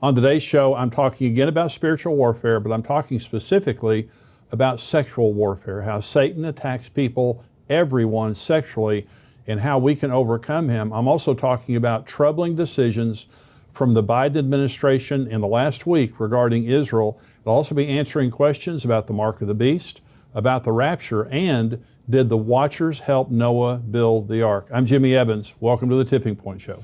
On today's show, I'm talking again about spiritual warfare, but I'm talking specifically about sexual warfare, how Satan attacks people, everyone sexually, and how we can overcome him. I'm also talking about troubling decisions from the Biden administration in the last week regarding Israel. I'll also be answering questions about the mark of the beast, about the rapture, and did the watchers help Noah build the ark? I'm Jimmy Evans. Welcome to the Tipping Point Show.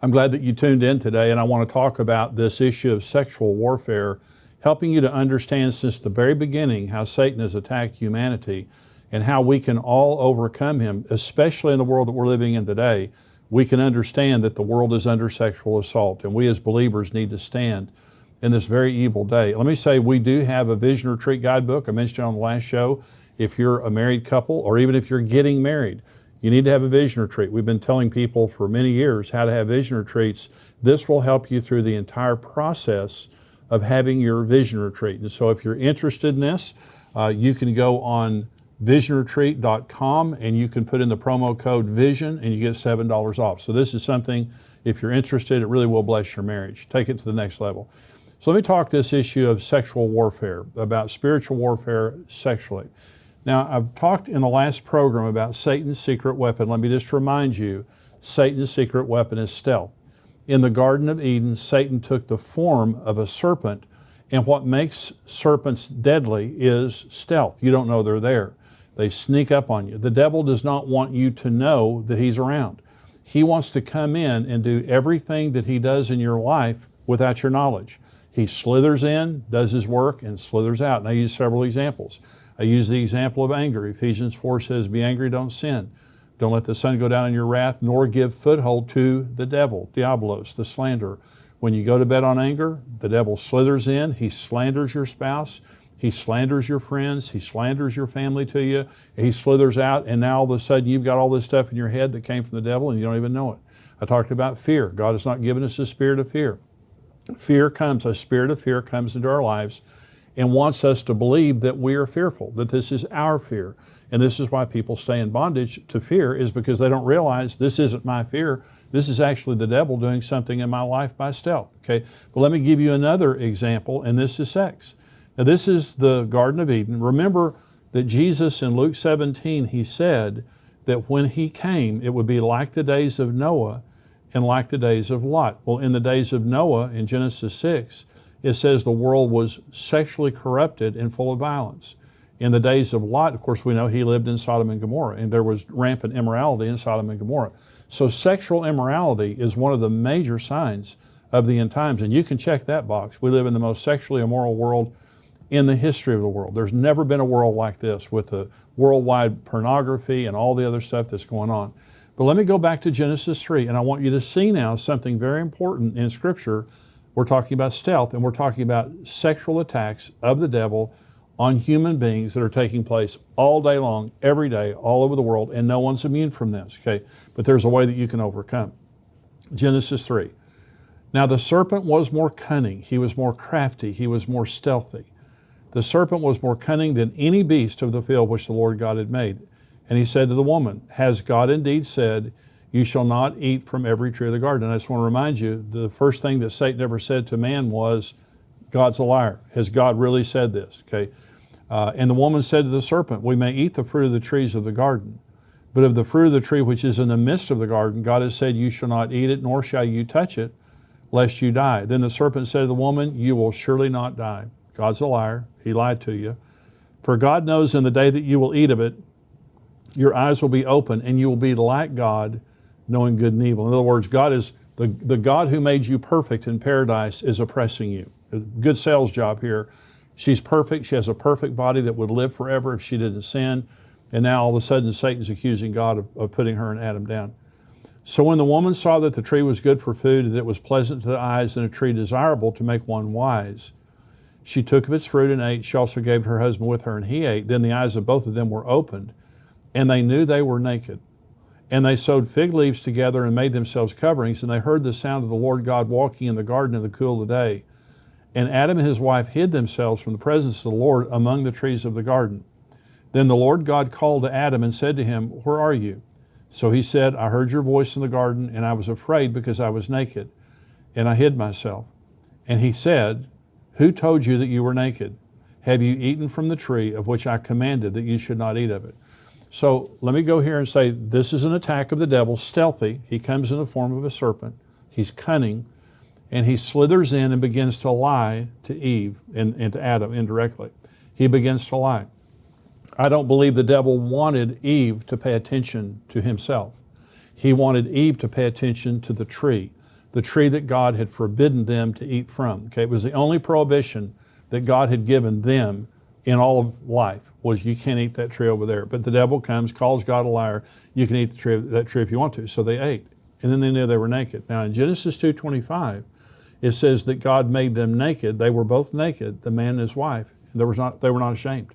I'm glad that you tuned in today, and I want to talk about this issue of sexual warfare, helping you to understand since the very beginning how Satan has attacked humanity and how we can all overcome him, especially in the world that we're living in today. We can understand that the world is under sexual assault, and we as believers need to stand in this very evil day. Let me say, we do have a Vision Retreat guidebook. I mentioned it on the last show. If you're a married couple, or even if you're getting married, you need to have a vision retreat. We've been telling people for many years how to have vision retreats. This will help you through the entire process of having your vision retreat. And so if you're interested in this, you can go on visionretreat.com and you can put in the promo code VISION and you get $7 off. So this is something, if you're interested, it really will bless your marriage. Take it to the next level. So let me talk this issue of sexual warfare, about spiritual warfare sexually. Now, I've talked in the last program about Satan's secret weapon. Let me just remind you, Satan's secret weapon is stealth. In the Garden of Eden, Satan took the form of a serpent, and what makes serpents deadly is stealth. You don't know they're there. They sneak up on you. The devil does not want you to know that he's around. He wants to come in and do everything that he does in your life without your knowledge. He slithers in, does his work, and slithers out. And I use several examples. I use the example of anger. Ephesians 4 says, be angry, don't sin. Don't let the sun go down in your wrath, nor give foothold to the devil, diabolos, the slanderer. When you go to bed on anger, the devil slithers in. He slanders your spouse. He slanders your friends. He slanders your family to you. He slithers out, and now all of a sudden you've got all this stuff in your head that came from the devil and you don't even know it. I talked about fear. God has not given us a spirit of fear. A spirit of fear comes into our lives and wants us to believe that we are fearful, that this is our fear. And this is why people stay in bondage to fear, is because they don't realize this isn't my fear. This is actually the devil doing something in my life by stealth, okay? But let me give you another example, and this is sex. Now this is the Garden of Eden. Remember that Jesus in Luke 17, he said that when he came, it would be like the days of Noah and like the days of Lot. Well, in the days of Noah, in Genesis 6, it says the world was sexually corrupted and full of violence. In the days of Lot, of course, we know he lived in Sodom and Gomorrah, and there was rampant immorality in Sodom and Gomorrah. So sexual immorality is one of the major signs of the end times, and you can check that box. We live in the most sexually immoral world in the history of the world. There's never been a world like this with the worldwide pornography and all the other stuff that's going on. But let me go back to Genesis 3, and I want you to see now something very important in Scripture. We're talking about stealth, and we're talking about sexual attacks of the devil on human beings that are taking place all day long, every day, all over the world, and no one's immune from this, okay? But there's a way that you can overcome. Genesis 3. Now the serpent was more cunning, he was more crafty, he was more stealthy. The serpent was more cunning than any beast of the field which the Lord God had made. And he said to the woman, has God indeed said, you shall not eat from every tree of the garden? And I just want to remind you, the first thing that Satan ever said to man was, God's a liar. Has God really said this? Okay. And the woman said to the serpent, we may eat the fruit of the trees of the garden, but of the fruit of the tree which is in the midst of the garden, God has said, you shall not eat it, nor shall you touch it, lest you die. Then the serpent said to the woman, you will surely not die. God's a liar. He lied to you. For God knows in the day that you will eat of it, your eyes will be open and you will be like God, knowing good and evil. In other words, God is the God who made you perfect in paradise is oppressing you. A good sales job here. She's perfect. She has a perfect body that would live forever if she didn't sin. And now all of a sudden Satan's accusing God of putting her and Adam down. So when the woman saw that the tree was good for food, and that it was pleasant to the eyes, and a tree desirable to make one wise, she took of its fruit and ate. She also gave her husband with her, and he ate. Then the eyes of both of them were opened, and they knew they were naked. And they sewed fig leaves together and made themselves coverings, and they heard the sound of the Lord God walking in the garden in the cool of the day. And Adam and his wife hid themselves from the presence of the Lord among the trees of the garden. Then the Lord God called to Adam and said to him, "Where are you?" So he said, "I heard your voice in the garden, and I was afraid because I was naked, and I hid myself." And he said, "Who told you that you were naked? Have you eaten from the tree of which I commanded that you should not eat of it?" So let me go here and say this is an attack of the devil, stealthy. He comes in the form of a serpent. He's cunning, and he slithers in and begins to lie to Eve and to Adam indirectly. He begins to lie. I don't believe the devil wanted Eve to pay attention to himself. He wanted Eve to pay attention to the tree that God had forbidden them to eat from. Okay, it was the only prohibition that God had given them in all of life was you can't eat that tree over there. But the devil comes, calls God a liar. You can eat that tree if you want to. So they ate, and then they knew they were naked. Now in Genesis 2:25, it says that God made them naked. They were both naked, the man and his wife. They were not ashamed.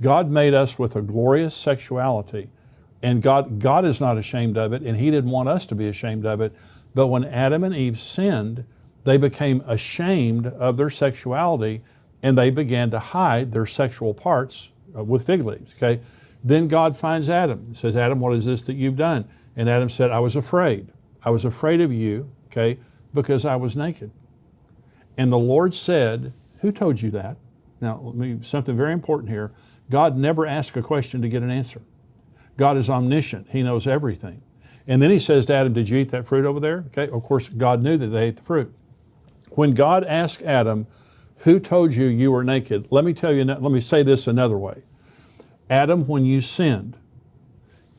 God made us with a glorious sexuality, and God is not ashamed of it, and He didn't want us to be ashamed of it. But when Adam and Eve sinned, they became ashamed of their sexuality, and they began to hide their sexual parts with fig leaves, okay? Then God finds Adam. He says, "Adam, what is this that you've done?" And Adam said, "I was afraid. I was afraid of you, okay, because I was naked." And the Lord said, "Who told you that?" Now, something very important here. God never asks a question to get an answer. God is omniscient. He knows everything. And then He says to Adam, "Did you eat that fruit over there?" Okay, of course, God knew that they ate the fruit. When God asked Adam, "Who told you you were naked?" Let me say this another way. Adam, when you sinned,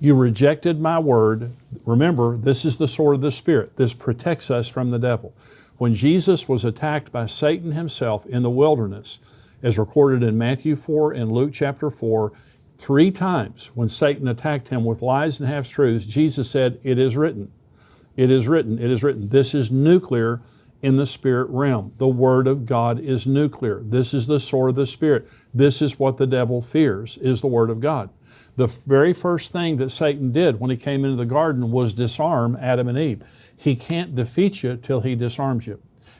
you rejected my word. Remember, this is the sword of the Spirit. This protects us from the devil. When Jesus was attacked by Satan himself in the wilderness, as recorded in Matthew 4 and Luke chapter 4, 3 times when Satan attacked him with lies and half-truths, Jesus said, "It is written, it is written, it is written." This is nuclear in the spirit realm. The Word of God is nuclear. This is the sword of the Spirit. This is what the devil fears, is the Word of God. The very first thing that Satan did when he came into the garden was disarm Adam and Eve. He can't defeat you till he disarms you.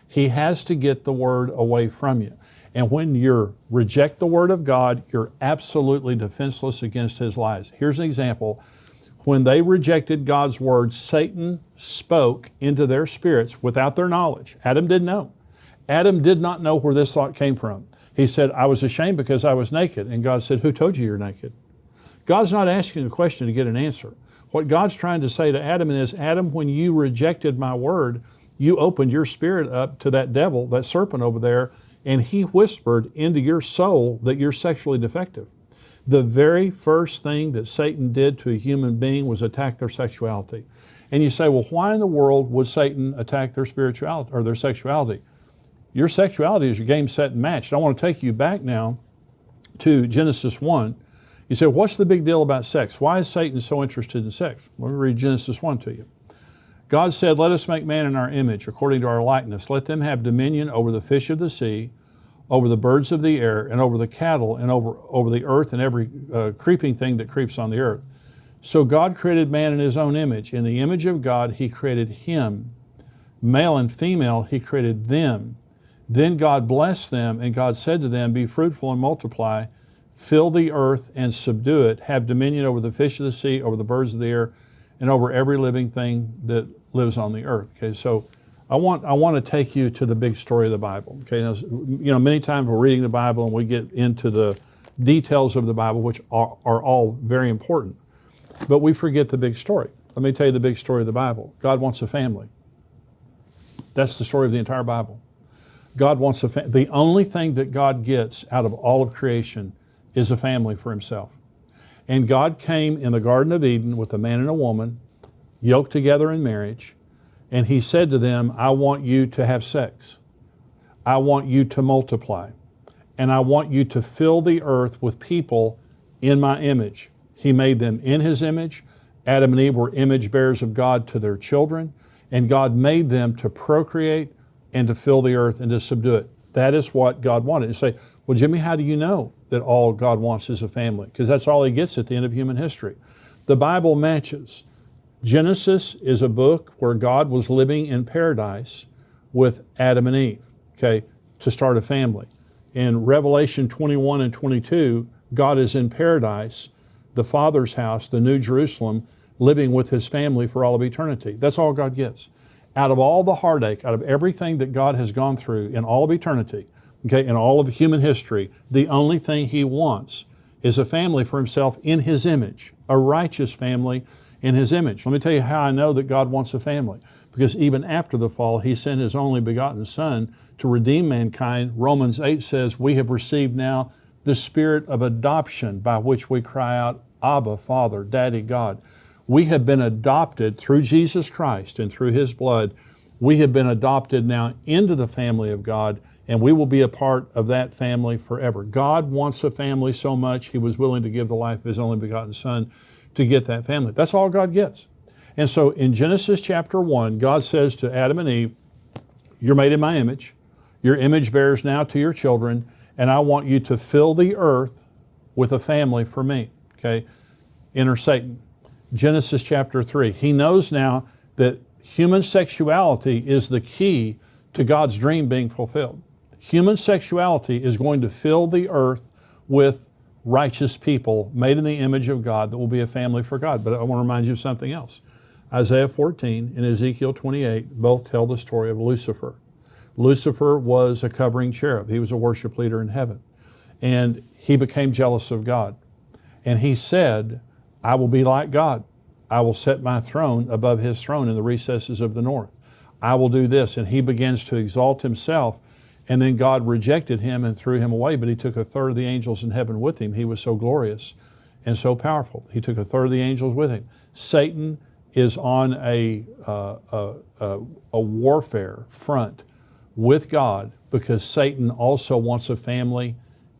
He has to get the Word away from you. And when you reject the Word of God, you're absolutely defenseless against his lies. Here's an example. When they rejected God's Word, Satan spoke into their spirits without their knowledge. Adam didn't know. Adam did not know where this thought came from. He said, "I was ashamed because I was naked." And God said, "Who told you you're naked?" God's not asking a question to get an answer. What God's trying to say to Adam is, "Adam, when you rejected my Word, you opened your spirit up to that devil, that serpent over there, and he whispered into your soul that you're sexually defective." The very first thing that Satan did to a human being was attack their sexuality. And you say, well, why in the world would Satan attack their spirituality or their sexuality? Your sexuality is your game, set, and matched. I want to take you back now to Genesis 1. You say, what's the big deal about sex? Why is Satan so interested in sex? Let me read Genesis 1 to you. God said, "Let us make man in our image, according to our likeness. Let them have dominion over the fish of the sea, over the birds of the air, and over the cattle, and over the earth, and every creeping thing that creeps on the earth." So God created man in His own image. In the image of God, He created him. Male and female, He created them. Then God blessed them, and God said to them, "Be fruitful and multiply, fill the earth and subdue it, have dominion over the fish of the sea, over the birds of the air, and over every living thing that lives on the earth." Okay, so I want to take you to the big story of the Bible. Okay, now, many times we're reading the Bible and we get into the details of the Bible, which are all very important, but we forget the big story. Let me tell you the big story of the Bible. God wants a family. That's the story of the entire Bible. God wants a family. The only thing that God gets out of all of creation is a family for Himself. And God came in the Garden of Eden with a man and a woman, yoked together in marriage, and He said to them, "I want you to have sex. I want you to multiply. And I want you to fill the earth with people in my image." He made them in His image. Adam and Eve were image bearers of God to their children. And God made them to procreate and to fill the earth and to subdue it. That is what God wanted. You say, well, Jimmy, how do you know that all God wants is a family? Because that's all He gets at the end of human history. The Bible matches Genesis is a book where God was living in paradise with Adam and Eve, okay, to start a family. In Revelation 21 and 22, God is in paradise, the Father's house, the New Jerusalem, living with His family for all of eternity. That's all God gets. Out of all the heartache, out of everything that God has gone through in all of eternity, okay, in all of human history, the only thing He wants is a family for Himself in His image, a righteous family in His image. Let me tell you how I know that God wants a family. Because even after the fall, He sent His only begotten Son to redeem mankind. Romans 8 says, we have received now the spirit of adoption by which we cry out, Abba, Father, Daddy, God. We have been adopted through Jesus Christ and through His blood. We have been adopted now into the family of God, and we will be a part of that family forever. God wants a family so much, He was willing to give the life of His only begotten Son to get that family. That's all God gets. And so in Genesis chapter 1, God says to Adam and Eve, you're made in my image. Your image bears now to your children, and I want you to fill the earth with a family for me. Okay? Enter Satan. Genesis chapter 3. He knows now that human sexuality is the key to God's dream being fulfilled. Human sexuality is going to fill the earth with righteous people made in the image of God that will be a family for God. But I want to remind you of something else. Isaiah 14 and Ezekiel 28 both tell the story of Lucifer. Lucifer was a covering cherub. He was a worship leader in heaven. And he became jealous of God. And he said, I will be like God. I will set my throne above His throne in the recesses of the north. I will do this. And he begins to exalt himself. And then God rejected him and threw him away. But He took a third of the angels in heaven with Him. He was so glorious and so powerful. He took a third of the angels with Him. Satan is on a warfare front with God because Satan also wants a family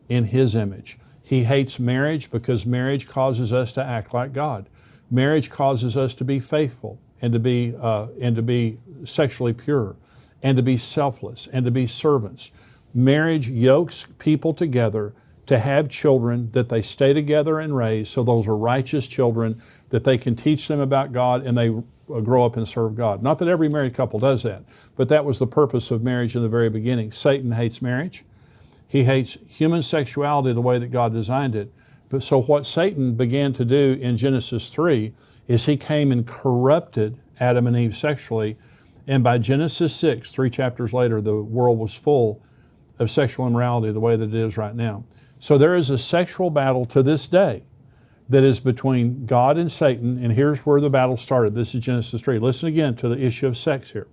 in his image. He hates marriage because marriage causes us to act like God. Marriage causes us to be faithful and to be sexually pure and to be selfless and to be servants. Marriage yokes people together to have children that they stay together and raise, so those are righteous children that they can teach them about God and they grow up and serve God. Not that every married couple does that, but that was the purpose of marriage in the very beginning. Satan hates marriage. He hates human sexuality the way that God designed it. But so what Satan began to do in Genesis 3 is he came and corrupted Adam and Eve sexually. And by Genesis 6, 3 chapters later, the world was full of sexual immorality the way that it is right now. So there is a sexual battle to this day that is between God and Satan, and here's where the battle started. This is Genesis 3. Listen again to the issue of sex here.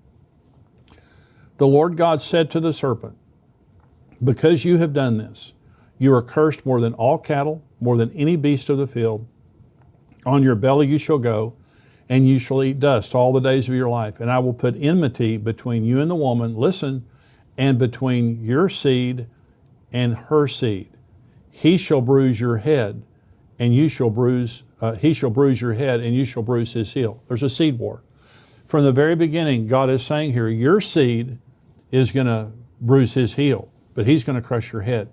The Lord God said to the serpent, because you have done this, you are cursed more than all cattle, more than any beast of the field. On your belly you shall go, and you shall eat dust all the days of your life. And I will put enmity between you and the woman, listen, and between your seed and her seed. He shall bruise your head, and you shall bruise, he shall bruise your head, and you shall bruise his heel. There's a seed war. From the very beginning, God is saying here, your seed is going to bruise his heel, but he's going to crush your head.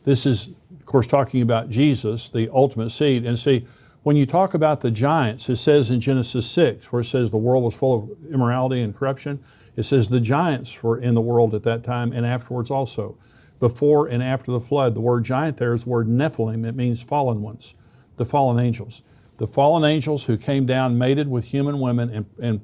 This is, of course, talking about Jesus, the ultimate seed. And see, when you talk about the giants, it says in Genesis 6, where it says the world was full of immorality and corruption, it says the giants were in the world at that time and afterwards also. Before and after the flood, the word giant there is the word Nephilim. It means fallen ones, the fallen angels. The fallen angels who came down, mated with human women and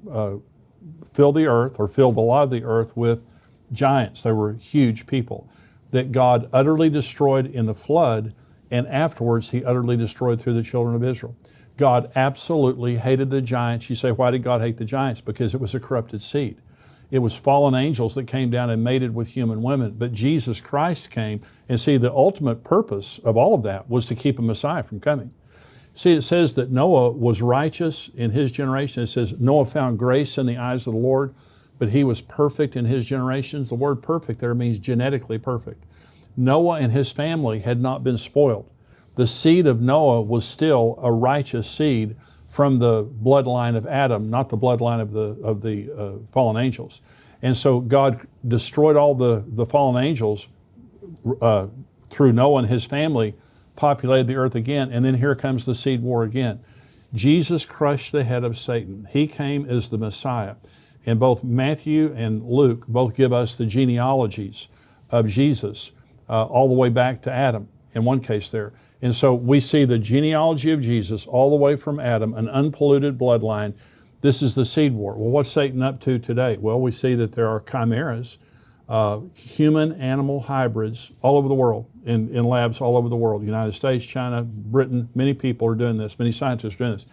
filled the earth, or filled a lot of the earth with giants. They were huge people that God utterly destroyed in the flood, and afterwards He utterly destroyed through the children of Israel. God absolutely hated the giants. You say, why did God hate the giants? Because it was a corrupted seed. It was fallen angels that came down and mated with human women. But Jesus Christ came, and see, the ultimate purpose of all of that was to keep a Messiah from coming. See, it says that Noah was righteous in his generation. It says Noah found grace in the eyes of the Lord, but he was perfect in his generations. The word perfect there means genetically perfect. Noah and his family had not been spoiled. The seed of Noah was still a righteous seed from the bloodline of Adam, not the bloodline of the fallen angels. And so God destroyed all the fallen angels through Noah and his family, populated the earth again, and then here comes the seed war again. Jesus crushed the head of Satan. He came as the Messiah. And both Matthew and Luke both give us the genealogies of Jesus all the way back to Adam, in one case there. And so we see the genealogy of Jesus all the way from Adam, an unpolluted bloodline. This is the seed war. Well, what's Satan up to today? Well, we see that there are chimeras, human-animal hybrids all over the world, in labs all over the world, United States, China, Britain. Many people are doing this. Many scientists are doing this.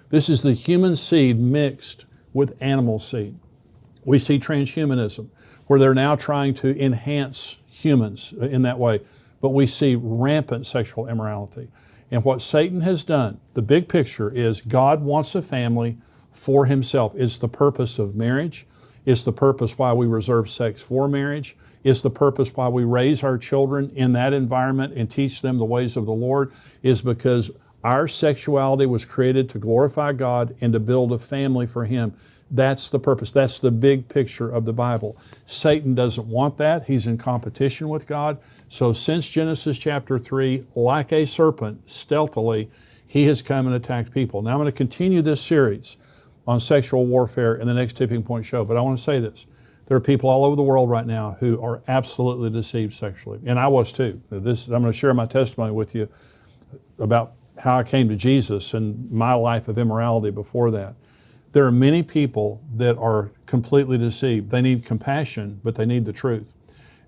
This is the human seed mixed with animal seed. We see transhumanism, where they're now trying to enhance humans in that way. But we see rampant sexual immorality. And what Satan has done, the big picture is God wants a family for himself. It's the purpose of marriage. It's the purpose why we reserve sex for marriage. It's the purpose why we raise our children in that environment and teach them the ways of the Lord, is because our sexuality was created to glorify God and to build a family for Him. That's the purpose. That's the big picture of the Bible. Satan doesn't want that. He's in competition with God. So since Genesis chapter 3, like a serpent, stealthily, he has come and attacked people. Now I'm going to continue this series on sexual warfare in the next Tipping Point show. But I want to say this. There are people all over the world right now who are absolutely deceived sexually. And I was too. I'm going to share my testimony with you about how I came to Jesus and my life of immorality before that. There are many people that are completely deceived. They need compassion, but they need the truth.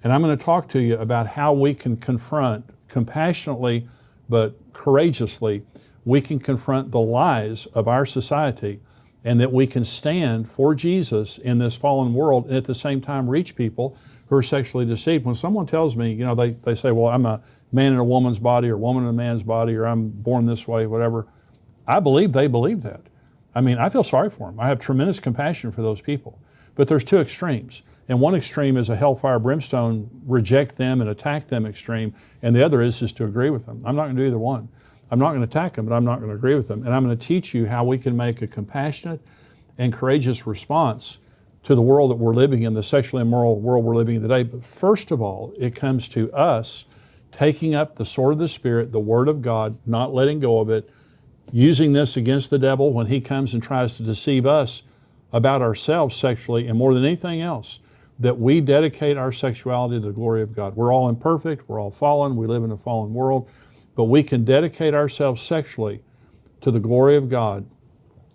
And I'm going to talk to you about how we can confront compassionately, but courageously, we can confront the lies of our society, and that we can stand for Jesus in this fallen world and at the same time reach people who are sexually deceived. When someone tells me, they say, well, I'm a man in a woman's body or woman in a man's body, or I'm born this way, whatever. I believe they believe that. I mean, I feel sorry for them. I have tremendous compassion for those people. But there's two extremes. And one extreme is a hellfire brimstone, reject them and attack them extreme. And the other is just to agree with them. I'm not going to do either one. I'm not going to attack them, but I'm not going to agree with them. And I'm going to teach you how we can make a compassionate and courageous response to the world that we're living in, the sexually immoral world we're living in today. But first of all, it comes to us taking up the sword of the Spirit, the Word of God, not letting go of it, using this against the devil when he comes and tries to deceive us about ourselves sexually, and more than anything else, that we dedicate our sexuality to the glory of God. We're all imperfect, we're all fallen, we live in a fallen world, but we can dedicate ourselves sexually to the glory of God,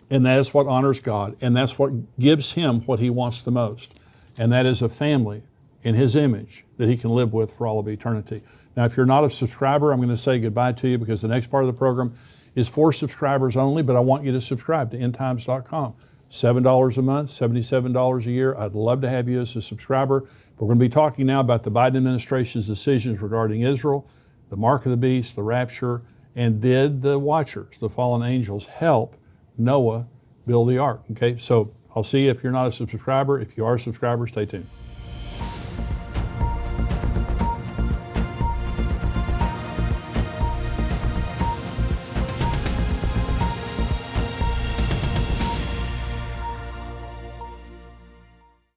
and that is what honors God, and that's what gives Him what He wants the most, and that is a family in His image that He can live with for all of eternity. Now, if you're not a subscriber, I'm going to say goodbye to you, because the next part of the program is for subscribers only, but I want you to subscribe to endtimes.com. $7 a month, $77 a year. I'd love to have you as a subscriber. We're going to be talking now about the Biden administration's decisions regarding Israel, the mark of the beast, the rapture, and did the watchers, the fallen angels, help Noah build the ark? Okay, so I'll see you if you're not a subscriber. If you are a subscriber, stay tuned.